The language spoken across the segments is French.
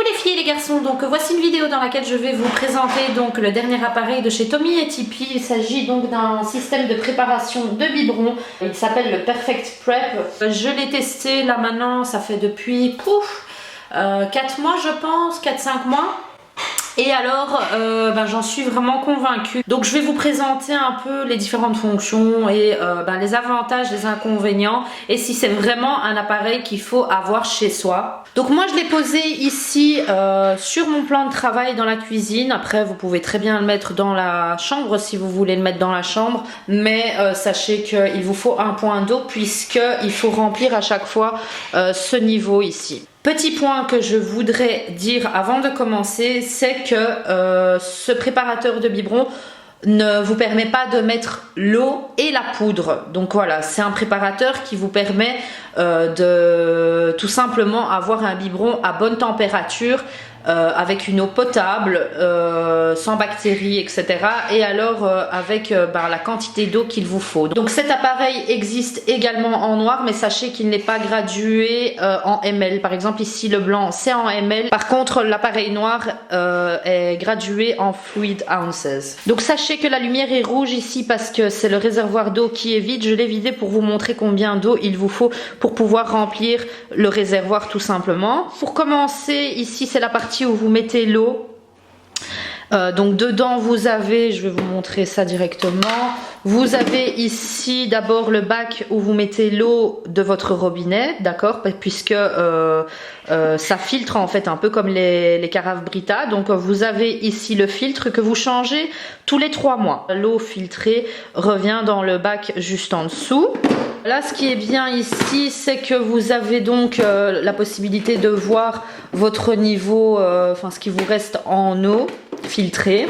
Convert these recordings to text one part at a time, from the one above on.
Coucou les filles et les garçons, donc voici une vidéo dans laquelle je vais vous présenter donc le dernier appareil de chez Tommy et Tipeee. Il s'agit donc d'un système de préparation de biberon, il s'appelle le Perfect Prep. Je l'ai testé là maintenant, ça fait depuis 4 mois je pense, 4-5 mois. Et alors, j'en suis vraiment convaincue. Donc je vais vous présenter un peu les différentes fonctions et les avantages, les inconvénients et si c'est vraiment un appareil qu'il faut avoir chez soi. Donc moi je l'ai posé ici sur mon plan de travail dans la cuisine. Après vous pouvez très bien le mettre dans la chambre si vous voulez le mettre dans la chambre. Mais sachez qu'il vous faut un point d'eau puisqu'il faut remplir à chaque fois ce niveau ici. Petit point que je voudrais dire avant de commencer, c'est que ce préparateur de biberon ne vous permet pas de mettre l'eau et la poudre. Donc voilà, c'est un préparateur qui vous permet de tout simplement avoir un biberon à bonne température avec une eau potable, sans bactéries, etc. Et alors avec la quantité d'eau qu'il vous faut. Donc cet appareil existe également en noir, mais sachez qu'il n'est pas gradué en ml. Par exemple ici le blanc c'est en ml. Par contre l'appareil noir est gradué en fluid ounces. Donc sachez que la lumière est rouge ici parce que c'est le réservoir d'eau qui est vide. Je l'ai vidé pour vous montrer combien d'eau il vous faut pour pouvoir remplir le réservoir tout simplement. Pour commencer, ici c'est la partie où vous mettez l'eau. Donc dedans vous avez, je vais vous montrer ça directement, vous avez ici d'abord le bac où vous mettez l'eau de votre robinet, d'accord, puisque ça filtre en fait un peu comme les carafes Brita. Donc vous avez ici le filtre que vous changez tous les 3 mois. L'eau filtrée revient dans le bac juste en dessous. Là ce qui est bien ici c'est que vous avez donc la possibilité de voir votre niveau, ce qui vous reste en eau filtrée.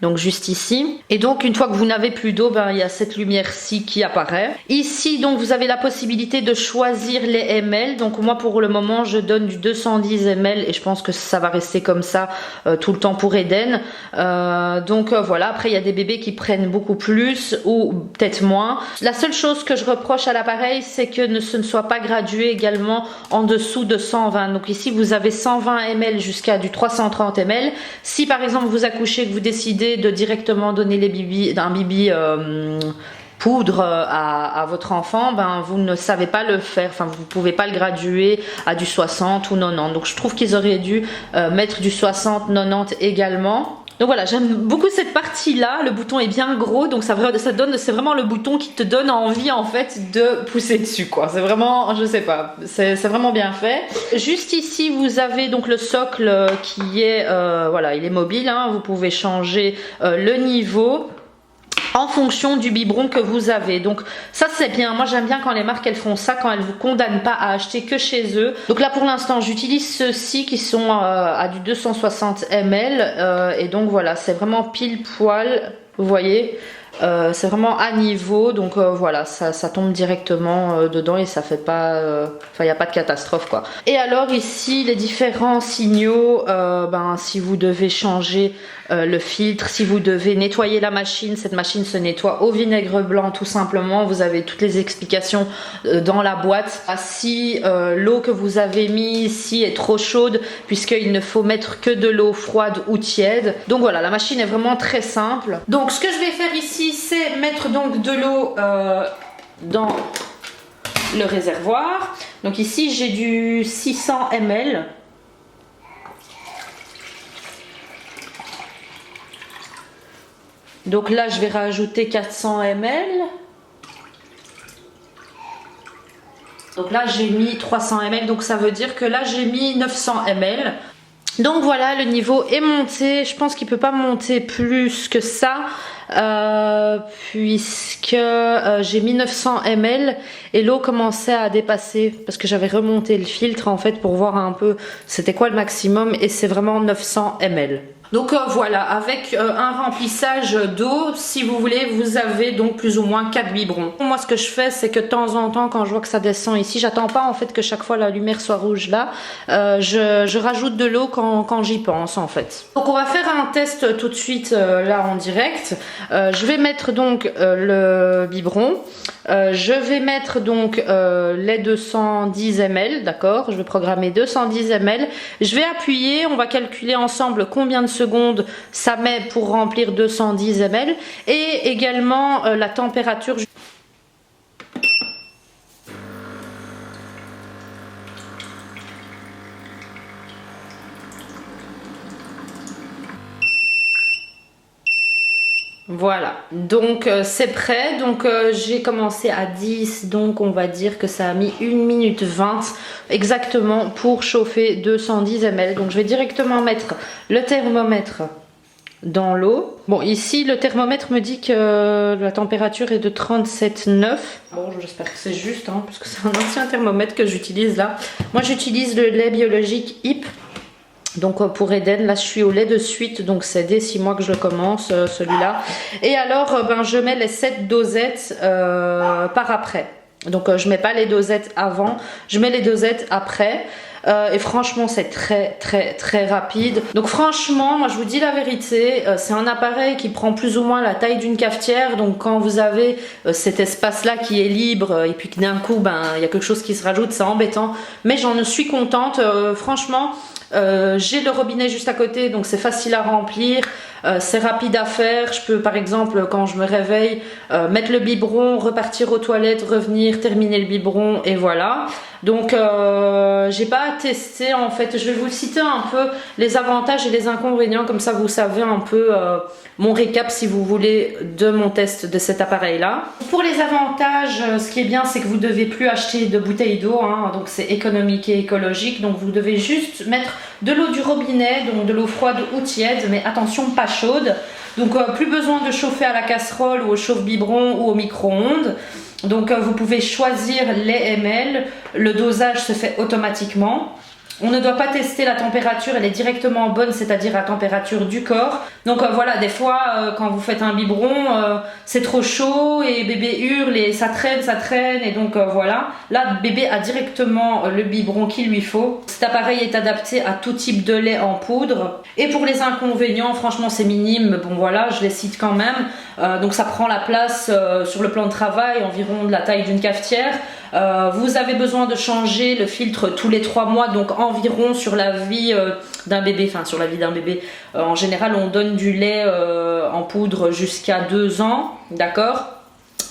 Donc juste ici. Et donc une fois que vous n'avez plus d'eau, il y a cette lumière-ci qui apparaît. Ici donc vous avez la possibilité de choisir les ml. Donc moi pour le moment je donne du 210 ml et je pense que ça va rester comme ça tout le temps pour Eden. Voilà, après il y a des bébés qui prennent beaucoup plus ou peut-être moins. La seule chose que je reproche à l'appareil c'est que ce ne soit pas gradué également en dessous de 120. Donc ici vous avez 120 ml jusqu'à du 330 ml. Si par exemple vous accouchez que vous décidez de directement donner un bibi poudre à votre enfant, vous ne savez pas le faire, vous pouvez pas le graduer à du 60 ou 90. Donc je trouve qu'ils auraient dû mettre du 60, 90 également. Donc voilà, j'aime beaucoup cette partie là, le bouton est bien gros, donc c'est vraiment le bouton qui te donne envie en fait de pousser dessus quoi. C'est vraiment, je sais pas, c'est vraiment bien fait. Juste ici vous avez donc le socle qui est, il est mobile, hein. Vous pouvez changer le niveau en fonction du biberon que vous avez. Donc ça c'est bien, moi j'aime bien quand les marques elles font ça, quand elles vous condamnent pas à acheter que chez eux. Donc là pour l'instant j'utilise ceux-ci qui sont à du 260 ml et donc voilà, c'est vraiment pile poil, vous voyez. C'est vraiment à niveau, donc voilà, ça tombe directement dedans et ça fait pas, il n'y a pas de catastrophe quoi. Et alors ici les différents signaux, si vous devez changer le filtre, si vous devez nettoyer la machine, cette machine se nettoie au vinaigre blanc tout simplement. Vous avez toutes les explications dans la boîte. Si l'eau que vous avez mis ici est trop chaude, puisqu'il ne faut mettre que de l'eau froide ou tiède. Donc voilà, la machine est vraiment très simple. Donc ce que je vais faire ici, c'est mettre donc de l'eau dans le réservoir. Donc ici j'ai du 600 ml. Donc là je vais rajouter 400 ml. Donc là j'ai mis 300 ml, donc ça veut dire que là j'ai mis 900 ml. Donc voilà, le niveau est monté. Je pense qu'il ne peut pas monter plus que ça puisque j'ai mis 900 ml et l'eau commençait à dépasser parce que j'avais remonté le filtre en fait pour voir un peu c'était quoi le maximum et c'est vraiment 900 ml. Donc voilà, avec un remplissage d'eau, si vous voulez, vous avez donc plus ou moins 4 biberons. Moi ce que je fais, c'est que de temps en temps, quand je vois que ça descend ici, j'attends pas en fait que chaque fois la lumière soit rouge là, je rajoute de l'eau quand j'y pense en fait. Donc on va faire un test tout de suite là en direct. Je vais mettre donc le biberon Je vais mettre donc les 210 ml, d'accord? Je vais programmer 210 ml. Je vais appuyer, on va calculer ensemble combien de secondes ça met pour remplir 210 ml et également la température. Voilà, donc c'est prêt. Donc j'ai commencé à 10, donc on va dire que ça a mis 1 minute 20 exactement pour chauffer 210 ml. Donc je vais directement mettre le thermomètre dans l'eau. Bon, ici le thermomètre me dit que la température est de 37,9. Bon, j'espère que c'est juste, hein, parce que c'est un ancien thermomètre que j'utilise là. Moi j'utilise le lait biologique HIP. Donc pour Eden, là je suis au lait de suite, donc c'est dès 6 mois que je commence celui-là. Et alors ben, je mets les 7 dosettes par après. Donc je mets pas les dosettes avant, je mets les dosettes après. Et franchement c'est très rapide. Donc franchement moi je vous dis la vérité, c'est un appareil qui prend plus ou moins la taille d'une cafetière. Donc quand vous avez cet espace là qui est libre et puis que d'un coup ben, il y a quelque chose qui se rajoute, c'est embêtant. Mais j'en suis contente, franchement. J'ai le robinet juste à côté, donc c'est facile à remplir, c'est rapide à faire. Je peux par exemple quand je me réveille mettre le biberon, repartir aux toilettes, revenir, terminer le biberon et voilà. Donc j'ai pas testé en fait, je vais vous citer un peu les avantages et les inconvénients, comme ça vous savez un peu mon récap si vous voulez de mon test de cet appareil là. Pour les avantages, ce qui est bien c'est que vous ne devez plus acheter de bouteilles d'eau, hein, donc c'est économique et écologique. Donc vous devez juste mettre de l'eau du robinet, donc de l'eau froide ou tiède, mais attention pas chaude. Donc plus besoin de chauffer à la casserole ou au chauffe-biberon ou au micro-ondes. Donc vous pouvez choisir les ml, le dosage se fait automatiquement. On ne doit pas tester la température, elle est directement bonne, c'est-à-dire à température du corps. Donc voilà, des fois quand vous faites un biberon, c'est trop chaud et bébé hurle et ça traîne et donc voilà. Là, bébé a directement le biberon qu'il lui faut. Cet appareil est adapté à tout type de lait en poudre. Et pour les inconvénients, franchement c'est minime, mais bon voilà, je les cite quand même. Donc ça prend la place sur le plan de travail, environ de la taille d'une cafetière. Vous avez besoin de changer le filtre tous les 3 mois, donc environ sur la vie d'un bébé, enfin sur la vie d'un bébé. En général, on donne du lait en poudre jusqu'à 2 ans, d'accord?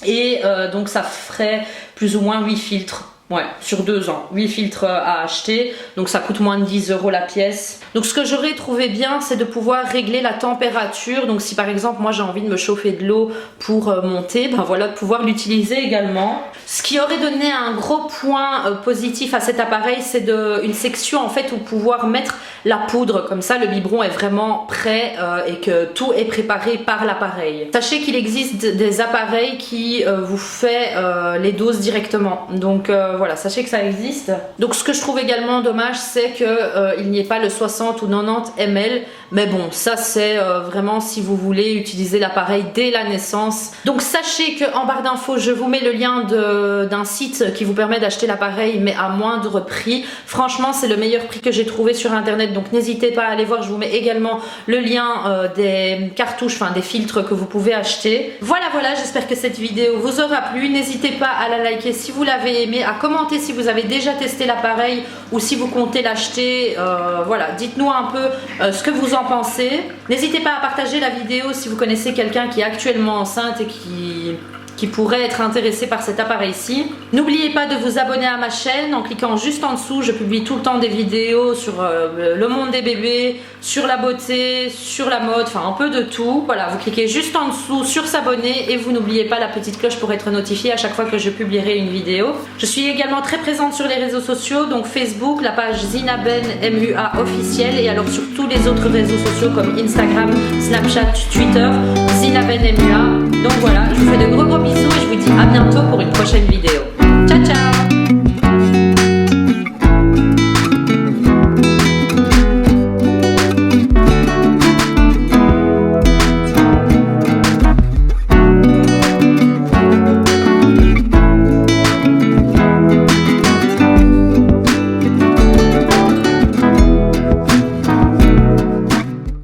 Et donc ça ferait plus ou moins 8 filtres. Ouais, sur 2 ans, 8 filtres à acheter, donc ça coûte moins de 10 € la pièce. Donc ce que j'aurais trouvé bien, c'est de pouvoir régler la température. Donc si par exemple moi j'ai envie de me chauffer de l'eau pour monter, ben voilà, de pouvoir l'utiliser également. Ce qui aurait donné un gros point positif à cet appareil, c'est une section en fait où pouvoir mettre la poudre, comme ça le biberon est vraiment prêt et que tout est préparé par l'appareil. Sachez qu'il existe des appareils qui vous fait les doses directement, donc voilà, sachez que ça existe. Donc ce que je trouve également dommage, c'est qu'il n'y ait pas le 60 ou 90 ml, mais bon, ça c'est vraiment si vous voulez utiliser l'appareil dès la naissance. Donc sachez qu'en barre d'infos, je vous mets le lien d'un site qui vous permet d'acheter l'appareil, mais à moindre prix. Franchement, c'est le meilleur prix que j'ai trouvé sur internet, donc n'hésitez pas à aller voir. Je vous mets également le lien des cartouches, enfin des filtres que vous pouvez acheter. Voilà, j'espère que cette vidéo vous aura plu. N'hésitez pas à la liker si vous l'avez aimé, à commenter si vous avez déjà testé l'appareil ou si vous comptez l'acheter. Voilà, dites-nous un peu ce que vous en pensez. N'hésitez pas à partager la vidéo si vous connaissez quelqu'un qui est actuellement enceinte et qui pourrait être intéressé par cet appareil-ci. N'oubliez pas de vous abonner à ma chaîne en cliquant juste en dessous. Je publie tout le temps des vidéos sur le monde des bébés, sur la beauté, sur la mode, enfin un peu de tout. Voilà, vous cliquez juste en dessous sur s'abonner et vous n'oubliez pas la petite cloche pour être notifié à chaque fois que je publierai une vidéo. Je suis également très présente sur les réseaux sociaux, donc Facebook, la page Zinaben MUA officielle, et alors sur tous les autres réseaux sociaux comme Instagram, Snapchat, Twitter, Zinaben MUA. Donc voilà, je vous fais de gros bisous et je vous dis à bientôt pour une prochaine vidéo.